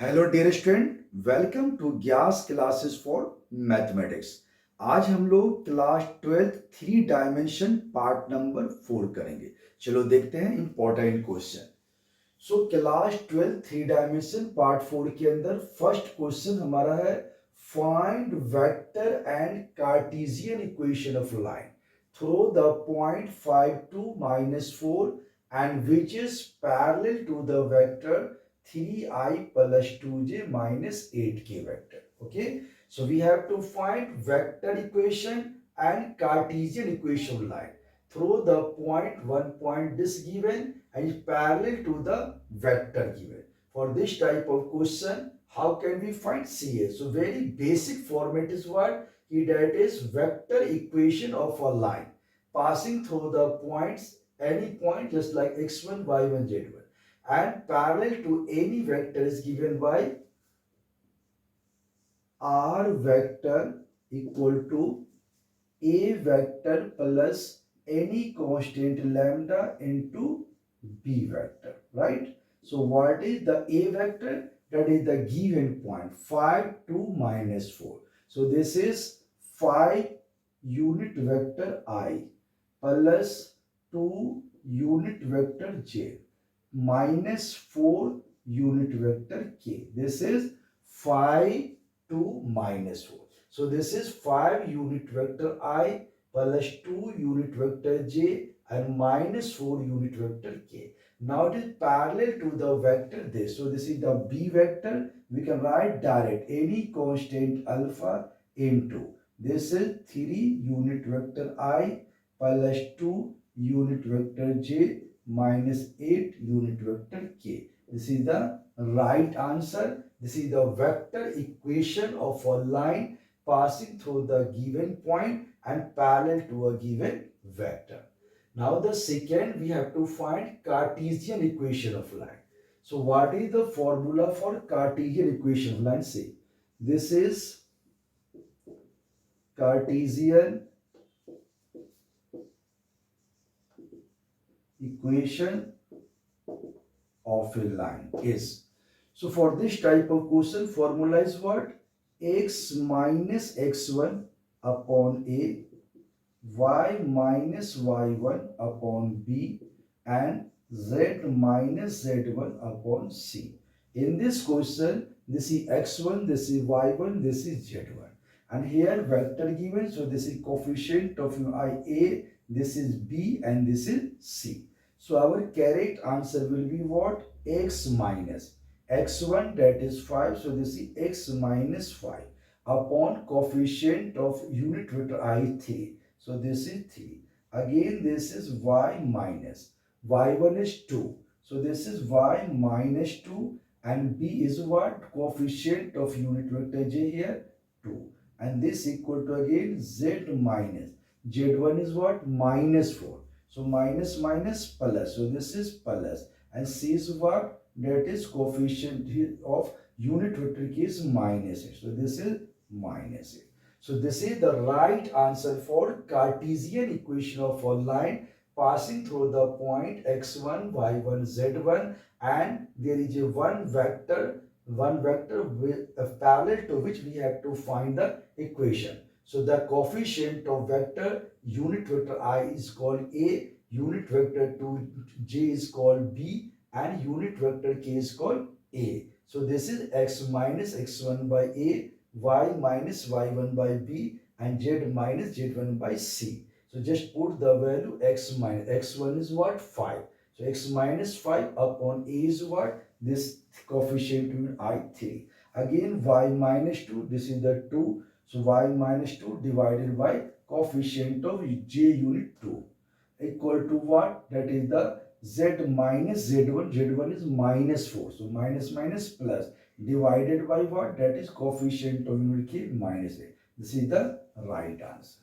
Hello dear student, welcome to gas classes for mathematics. आज हम लोग class 12 three dimension part number 4 करेंगे। चलो देखते हैं important question. So class 12 three dimension part 4 के अंदर फर्स्ट क्वेश्चन हमारा है find vector and Cartesian equation of line through the point 5 2 -4 and which is parallel to the vector 3i plus 2j minus 8k vector. Okay, so we have to find vector equation and Cartesian equation line through the point, one point this given and is parallel to the vector given. For this type of question, how can we find CA? So very basic format is what? That is vector equation of a line passing through the points, any point just like x1, y1, z1, and parallel to any vector is given by r vector equal to a vector plus any constant lambda into b vector, right? So what is the a vector? That is the given point 5 2 -4. So this is 5 unit vector I plus 2 unit vector j minus 4 unit vector k. This is 5 2 -4. So this is 5 unit vector I plus 2 unit vector j and minus 4 unit vector k. Now it is parallel to the vector this. So this is the b vector. We can write direct any constant alpha into. This is 3 unit vector I plus 2 unit vector j minus 8 unit vector k. This is the right answer. This is the vector equation of a line passing through the given point and parallel to a given vector. Now the second we have to find Cartesian equation of line. So what is the formula for Cartesian equation of line? See, this is Cartesian equation of a line is. So for this type of question, formula is what? X minus x1 upon a, y minus y1 upon b, and z minus z1 upon c. In this question, this is x1, this is y1, this is z1. And here vector given, so this is coefficient of I a, this is b, and this is c. So our correct answer will be what? X minus x1, that is 5. So this is x minus 5 upon coefficient of unit vector I 3. So this is 3. Again this is y minus. Y1 is 2. So this is y minus 2 and b is what? Coefficient of unit vector j here 2. And this equal to again z minus. Z1 is what? Minus 4. So minus minus plus. So this is plus. And c is what? That is coefficient of unit vector k is minus 8. So this is minus 8. So this is the right answer for Cartesian equation of a line passing through the point x1, y1, z1, and there is a one vector with a parallel to which we have to find the equation. So the coefficient of vector unit vector I is called A, unit vector 2j is called B, and unit vector k is called A. So this is x minus x1 by A, y minus y1 by b, and z minus z1 by c. So just put the value x minus x1 is what? 5. So x minus 5 upon a is what? This coefficient in I3. Again y minus 2, this is the 2. So y minus 2 divided by coefficient of j unit 2 equal to what? That is the z minus z1. Z1 is minus 4. So minus minus plus divided by what? That is coefficient of unit k minus 8. This is the right answer.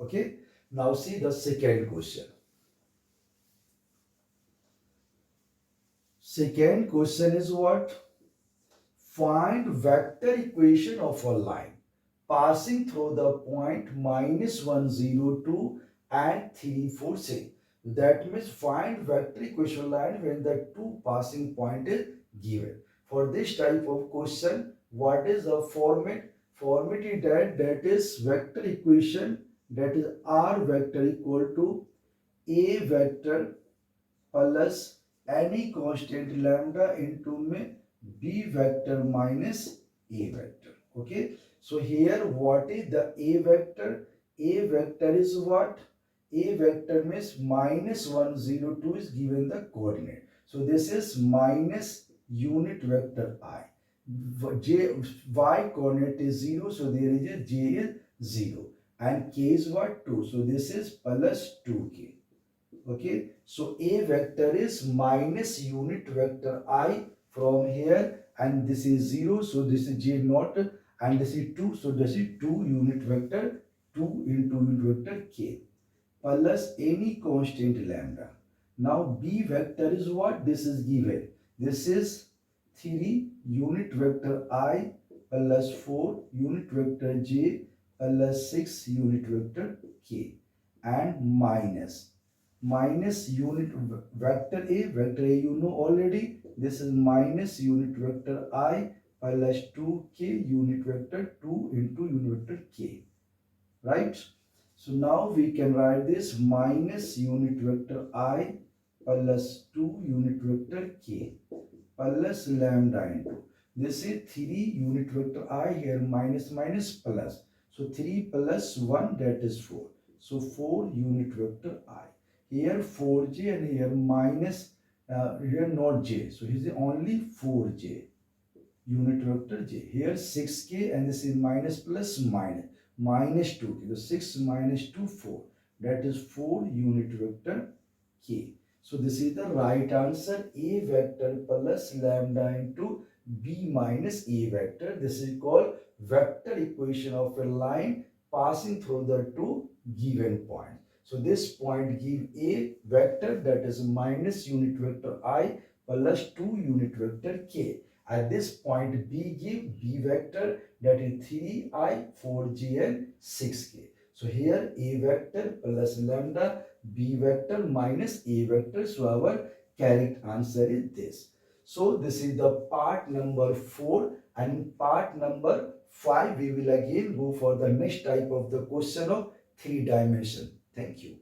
Okay. Now see the second question. Second question is what? Find vector equation of a line passing through the point minus 1 0 2 and 3 4 6. That means find vector equation line when the two passing point is given. For this type of question, what is the format? Format is that is vector equation, that is r vector equal to a vector plus any constant lambda into में b vector minus a vector. Okay, so here what is the a vector? A vector is what? A vector means -102 is given the coordinate. So this is minus unit vector I. J y coordinate is 0, so there is a j is 0 and k is what? 2. So this is plus 2k. Okay, so a vector is minus unit vector I from here, and this is 0, so this is j naught, and this is 2, so this is 2 unit vector, 2 into unit vector k plus any constant lambda. Now b vector is what? This is given. This is 3 unit vector I plus 4 unit vector j plus 6 unit vector k and minus unit vector a you know already. This is minus unit vector I plus 2k unit vector 2 into unit vector k, right? So now we can write this minus unit vector I plus 2 unit vector k plus lambda into, this is 3 unit vector I, here minus minus plus, so 3 plus 1, that is 4, so 4 unit vector I, here 4j and here minus, here not j, so here is only 4j unit vector j, here 6k and this is minus plus minus 2k, so 6 minus 2 4, that is 4 unit vector k. So this is the right answer, a vector plus lambda into b minus a vector. This is called vector equation of a line passing through the two given points. So this point give a vector, that is minus unit vector I plus 2 unit vector k. At this point b give b vector, that is 3i, 4j and 6k. So here a vector plus lambda, b vector minus a vector. So our correct answer is this. So this is the part number 4, and in part number 5 we will again go for the next type of the question of 3 dimension. Thank you.